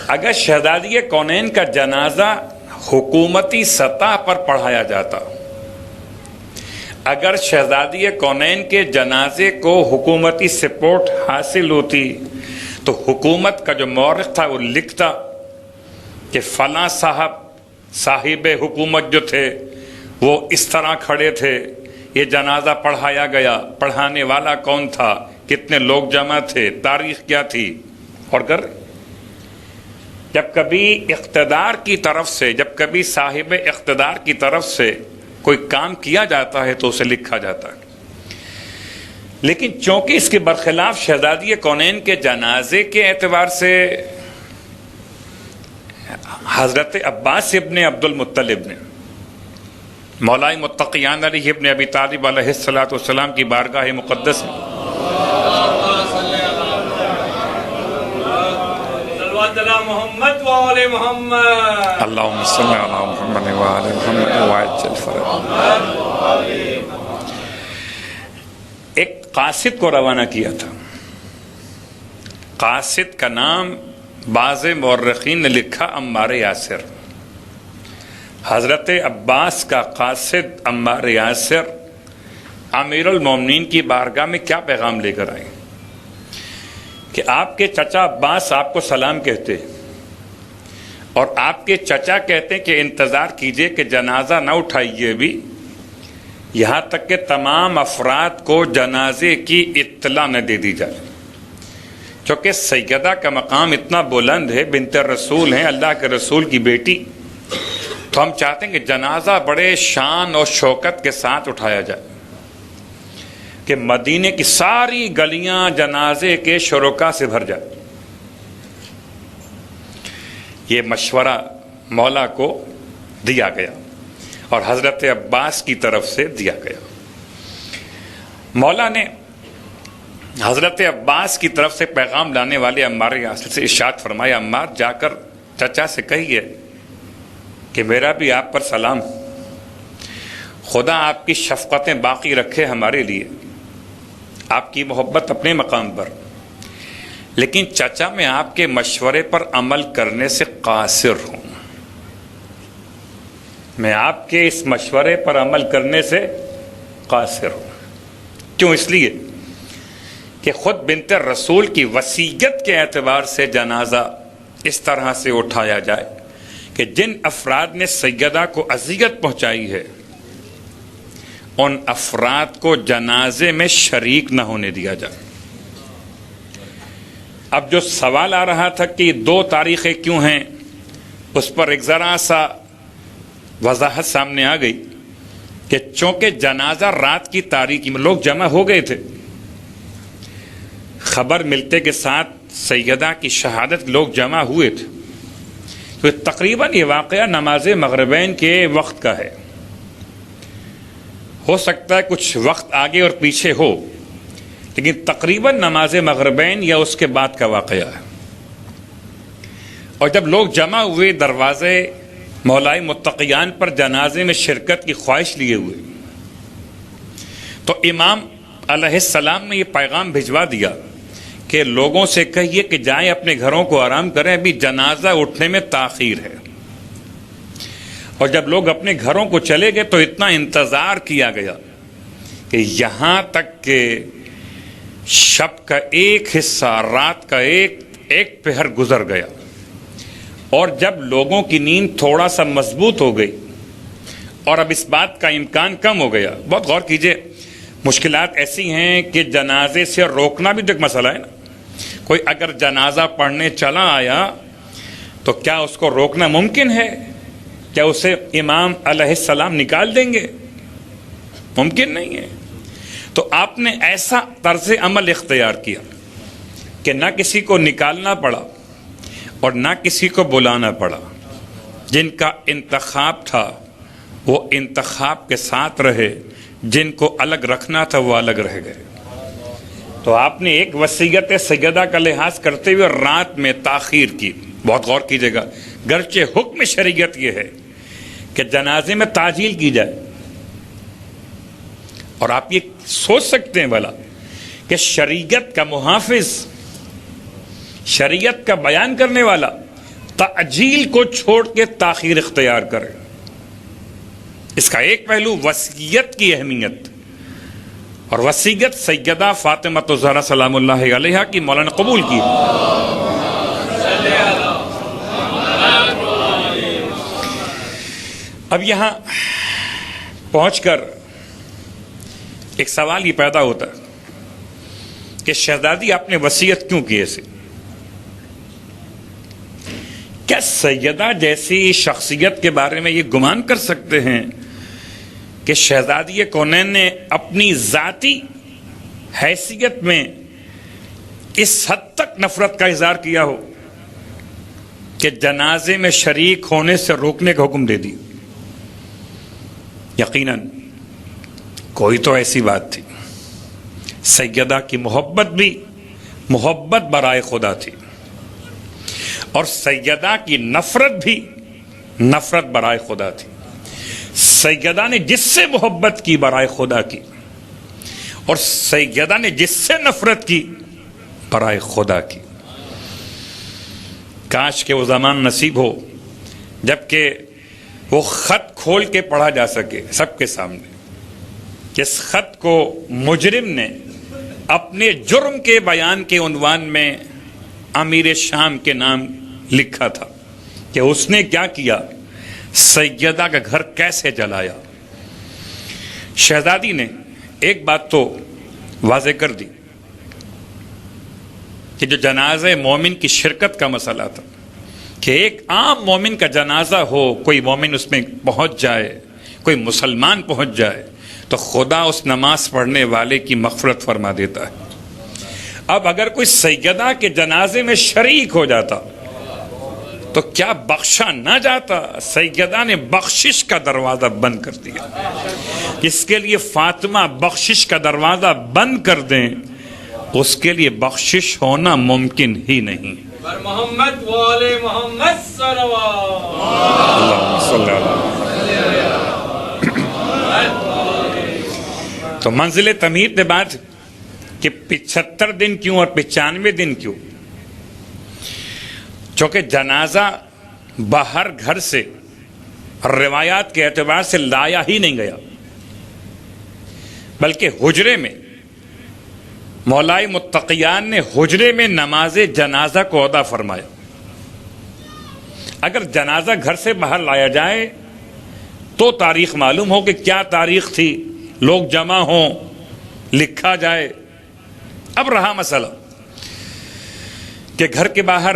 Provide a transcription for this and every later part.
اگر شہزادی کونین کا جنازہ حکومتی سطح پر پڑھایا جاتا، اگر شہزادی کونین کے جنازے کو حکومتی سپورٹ حاصل ہوتی تو حکومت کا جو مورخ تھا وہ لکھتا کہ فلاں صاحب حکومت جو تھے وہ اس طرح کھڑے تھے، یہ جنازہ پڑھایا گیا، پڑھانے والا کون تھا، کتنے لوگ جمع تھے، تاریخ کیا تھی۔ اور اگر جب کبھی اقتدار کی طرف سے، جب کبھی صاحب اقتدار کی طرف سے کوئی کام کیا جاتا ہے تو اسے لکھا جاتا ہے، لیکن چونکہ اس کے برخلاف شہزادی کونین کے جنازے کے اعتبار سے حضرت عباس ابن عبد المطلب نے مولا متقیان علی ابن ابی طالب علیہ السلام کی بارگاہ مقدس میں محمد وآل محمد اللہم صلی علی محمد وآل محمد وعجل فرجہ ایک قاصد کو روانہ کیا تھا۔ قاصد کا نام بعض مورخین نے لکھا عمار یاسر۔ حضرت عباس کا قاصد عمار یاسر امیر المومنین کی بارگاہ میں کیا پیغام لے کر آئے کہ آپ کے چچا عباس آپ کو سلام کہتے اور آپ کے چچا کہتے ہیں کہ انتظار کیجئے کہ جنازہ نہ اٹھائیے بھی، یہاں تک کہ تمام افراد کو جنازے کی اطلاع نہ دے دی جائے، چونکہ سیدہ کا مقام اتنا بلند ہے، بنت رسول ہیں، اللہ کے رسول کی بیٹی، تو ہم چاہتے ہیں کہ جنازہ بڑے شان اور شوکت کے ساتھ اٹھایا جائے کہ مدینے کی ساری گلیاں جنازے کے شرکا سے بھر جائے۔ یہ مشورہ مولا کو دیا گیا اور حضرت عباس کی طرف سے دیا گیا۔ مولا نے حضرت عباس کی طرف سے پیغام لانے والے عمار یاسر سے ارشاد فرمایا، عمار جا کر چچا سے کہیے کہ میرا بھی آپ پر سلام، خدا آپ کی شفقتیں باقی رکھے ہمارے لیے، آپ کی محبت اپنے مقام پر، لیکن چچا میں آپ کے مشورے پر عمل کرنے سے قاصر ہوں، میں آپ کے اس مشورے پر عمل کرنے سے قاصر ہوں۔ کیوں؟ اس لیے کہ خود بنت رسول کی وصیت کے اعتبار سے جنازہ اس طرح سے اٹھایا جائے کہ جن افراد نے سیدہ کو اذیت پہنچائی ہے ان افراد کو جنازے میں شریک نہ ہونے دیا جائے۔ اب جو سوال آ رہا تھا کہ یہ 2 تاریخیں کیوں ہیں، اس پر ایک ذرا سا وضاحت سامنے آ گئی کہ چونکہ جنازہ رات کی تاریکی میں لوگ جمع ہو گئے تھے، خبر ملتے کے ساتھ سیدہ کی شہادت لوگ جمع ہوئے تھے، تو تقریباً یہ واقعہ نماز مغربین کے وقت کا ہے، ہو سکتا ہے کچھ وقت آگے اور پیچھے ہو، لیکن تقریباً نماز مغربین یا اس کے بعد کا واقعہ ہے۔ اور جب لوگ جمع ہوئے دروازے مولائے متقیان پر جنازے میں شرکت کی خواہش لیے ہوئے، تو امام علیہ السلام نے یہ پیغام بھجوا دیا کہ لوگوں سے کہیے کہ جائیں اپنے گھروں کو آرام کریں، ابھی جنازہ اٹھنے میں تاخیر ہے۔ اور جب لوگ اپنے گھروں کو چلے گئے تو اتنا انتظار کیا گیا کہ یہاں تک کہ شب کا ایک حصہ، رات کا ایک پہر گزر گیا، اور جب لوگوں کی نیند تھوڑا سا مضبوط ہو گئی اور اب اس بات کا امکان کم ہو گیا، بہت غور کیجئے، مشکلات ایسی ہیں کہ جنازے سے روکنا بھی تو ایک مسئلہ ہے نا۔ کوئی اگر جنازہ پڑھنے چلا آیا تو کیا اس کو روکنا ممکن ہے؟ کیا اسے امام علیہ السلام نکال دیں گے؟ ممکن نہیں ہے۔ تو آپ نے ایسا طرز عمل اختیار کیا کہ نہ کسی کو نکالنا پڑا اور نہ کسی کو بلانا پڑا، جن کا انتخاب تھا وہ انتخاب کے ساتھ رہے، جن کو الگ رکھنا تھا وہ الگ رہ گئے۔ تو آپ نے ایک وصیت سیدہ کا لحاظ کرتے ہوئے رات میں تاخیر کی۔ بہت غور کیجیے گا، گرچہ حکم شریعت یہ ہے کہ جنازے میں تعجیل کی جائے، اور آپ یہ سوچ سکتے ہیں بھلا کہ شریعت کا محافظ، شریعت کا بیان کرنے والا تعجیل کو چھوڑ کے تاخیر اختیار کرے. اس کا ایک پہلو وصیت کی اہمیت، اور وصیت سیدہ فاطمہ الزہرا سلام اللہ علیہا کی مولانا قبول کی. اب یہاں پہنچ کر ایک سوال یہ پیدا ہوتا ہے کہ شہزادی آپ نے وصیت کیوں کی ایسے؟ کیا سیدہ جیسی شخصیت کے بارے میں یہ گمان کر سکتے ہیں کہ شہزادی کونین نے اپنی ذاتی حیثیت میں اس حد تک نفرت کا اظہار کیا ہو کہ جنازے میں شریک ہونے سے روکنے کا حکم دے دی؟ یقیناً کوئی تو ایسی بات تھی. سیدہ کی محبت بھی محبت برائے خدا تھی، اور سیدہ کی نفرت بھی نفرت برائے خدا تھی. سیدہ نے جس سے محبت کی برائے خدا کی، اور سیدہ نے جس سے نفرت کی برائے خدا کی. کاش کہ وہ زمان نصیب ہو جبکہ وہ خط کھول کے پڑھا جا سکے سب کے سامنے. اس خط کو مجرم نے اپنے جرم کے بیان کے عنوان میں امیر شام کے نام لکھا تھا کہ اس نے کیا کیا، سیدہ کا گھر کیسے جلایا. شہزادی نے ایک بات تو واضح کر دی کہ جو جنازہ مومن کی شرکت کا مسئلہ تھا کہ ایک عام مومن کا جنازہ ہو، کوئی مومن اس میں پہنچ جائے، کوئی مسلمان پہنچ جائے تو خدا اس نماز پڑھنے والے کی مغفرت فرما دیتا ہے. اب اگر کوئی سیدہ کے جنازے میں شریک ہو جاتا تو کیا بخشا نہ جاتا؟ سیدہ نے بخشش کا دروازہ بند کر دیا. جس کے لیے فاطمہ بخشش کا دروازہ بند کر دیں اس کے لیے بخشش ہونا ممکن ہی نہیں. محمد والے محمد تو منزل تمہید نے بات کہ 75 دن کیوں اور 95 دن کیوں؟ چونکہ جنازہ باہر گھر سے روایات کے اعتبار سے لایا ہی نہیں گیا، بلکہ حجرے میں مولائے متقیان نے حجرے میں نماز جنازہ کو ادا فرمایا. اگر جنازہ گھر سے باہر لایا جائے تو تاریخ معلوم ہو کہ کیا تاریخ تھی، لوگ جمع ہوں، لکھا جائے. اب رہا مسئلہ کہ گھر کے باہر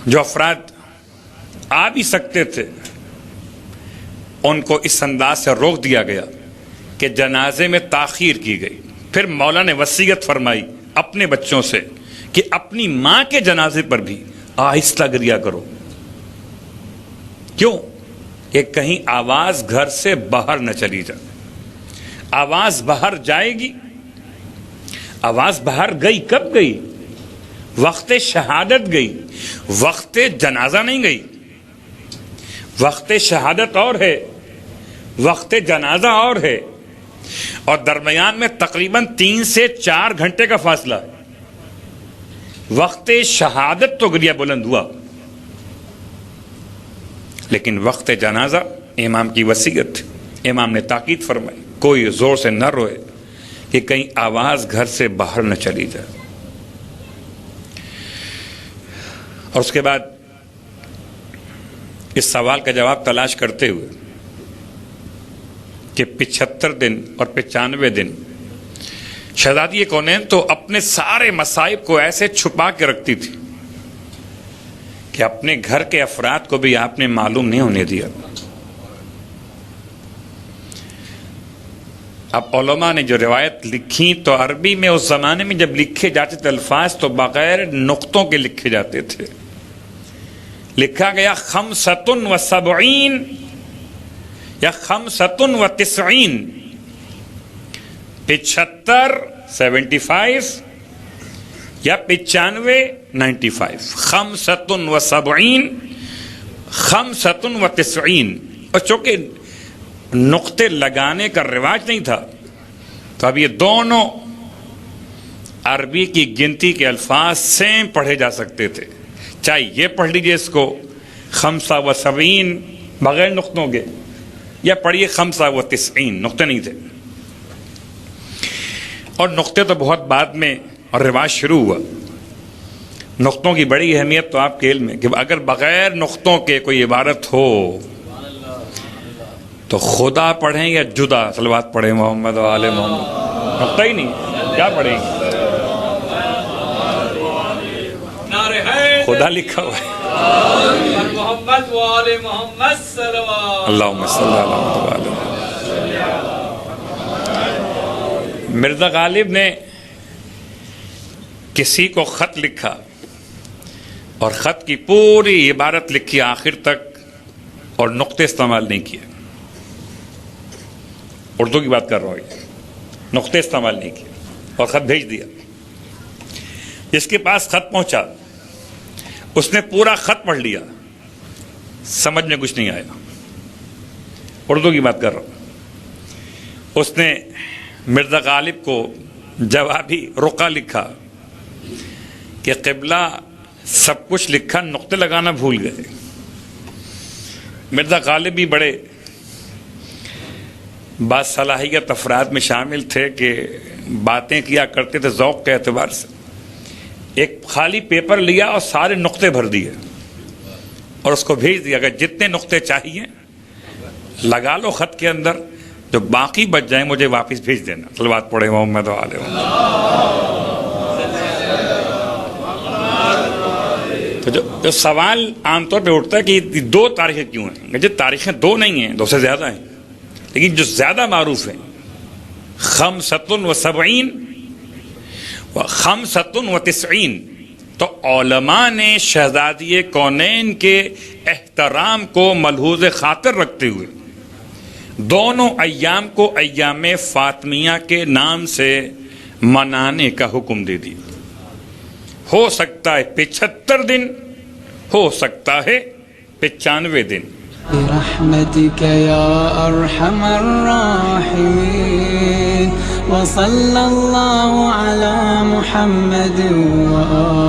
جو افراد آ بھی سکتے تھے ان کو اس انداز سے روک دیا گیا کہ جنازے میں تاخیر کی گئی. پھر مولا نے وصیت فرمائی اپنے بچوں سے کہ اپنی ماں کے جنازے پر بھی آہستہ گریا کرو. کیوں؟ کہ کہیں آواز گھر سے باہر نہ چلی جائے. آواز باہر جائے گی. آواز باہر گئی کب گئی؟ وقت شہادت گئی، وقت جنازہ نہیں گئی. وقت شہادت اور ہے، وقت جنازہ اور ہے، اور درمیان میں تقریباً 3 سے 4 گھنٹے کا فاصلہ ہے. وقت شہادت تو گریا بلند ہوا، لیکن وقت جنازہ امام کی وصیت، امام نے تاکید فرمائی کوئی زور سے نہ روئے کہ کہیں آواز گھر سے باہر نہ چلی جائے. اور اس کے بعد اس سوال کا جواب تلاش کرتے ہوئے کہ 75 دن اور 95 دن شہزادی کونین تو اپنے سارے مصائب کو ایسے چھپا کے رکھتی تھی کہ اپنے گھر کے افراد کو بھی آپ نے معلوم نہیں ہونے دیا. اب علماء نے جو روایت لکھی تو عربی میں اس زمانے میں جب لکھے جاتے تھے الفاظ تو بغیر نقطوں کے لکھے جاتے تھے. لکھا گیا 75 یا 95، 75 75 یا 95 95، 75 95۔ اور چونکہ نقطے لگانے کا رواج نہیں تھا تو اب یہ دونوں عربی کی گنتی کے الفاظ سیم پڑھے جا سکتے تھے، چاہے یہ پڑھ لیجئے اس کو 75 بغیر نقطوں کے، یا پڑھیے 95 نقطے نہیں تھے، اور نقطے تو بہت بعد میں اور رواج شروع ہوا۔ نقطوں کی بڑی اہمیت تو آپ کے علم میں کہ اگر بغیر نقطوں کے کوئی عبارت ہو تو خدا پڑھیں یا جدا صلوات پڑھیں محمد و آل محمد، نقطہ ہی نہیں، کیا پڑھیں گے؟ خدا لکھا ہوا ہے، محمد و آل محمد صلوات اللہم صلی اللہ علیہ وسلم۔ مرزا غالب نے کسی کو خط لکھا اور خط کی پوری عبارت لکھی آخر تک اور نقطے استعمال نہیں کیے، اردو کی بات کر رہا ہوں، نقطے استعمال نہیں کیے اور خط بھیج دیا۔ جس کے پاس خط پہنچا اس نے پورا خط پڑھ لیا، سمجھ میں کچھ نہیں آیا، اردو کی بات کر رہا ہوں۔ اس نے مرزا غالب کو جوابی رقعہ لکھا کہ قبلہ سب کچھ لکھا، نقطے لگانا بھول گئے۔ مرزا غالب بھی بڑے باصلاحیت افراد میں شامل تھے کہ باتیں کیا کرتے تھے ذوق کے اعتبار سے۔ ایک خالی پیپر لیا اور سارے نقطے بھر دیے اور اس کو بھیج دیا کہ جتنے نقطے چاہیے لگا لو خط کے اندر، جو باقی بچ جائیں مجھے واپس بھیج دینا۔ صلوات پڑھے محمد و آل محمد۔ تو جو سوال عام طور پہ اٹھتا ہے کہ یہ 2 تاریخیں کیوں ہیں؟ جو تاریخیں 2 نہیں ہیں، 2 سے زیادہ ہیں، لیکن جو زیادہ معروف ہیں 75 و 95، تو علماء نے شہزادی کونین کے احترام کو ملحوظ خاطر رکھتے ہوئے دونوں ایام کو ایام فاطمیہ کے نام سے منانے کا حکم دے دیا۔ ہو سکتا ہے 75 دن، ہو سکتا ہے 95 دن۔ برحمتك يا أرحم الراحمين وصلى الله على محمد وآله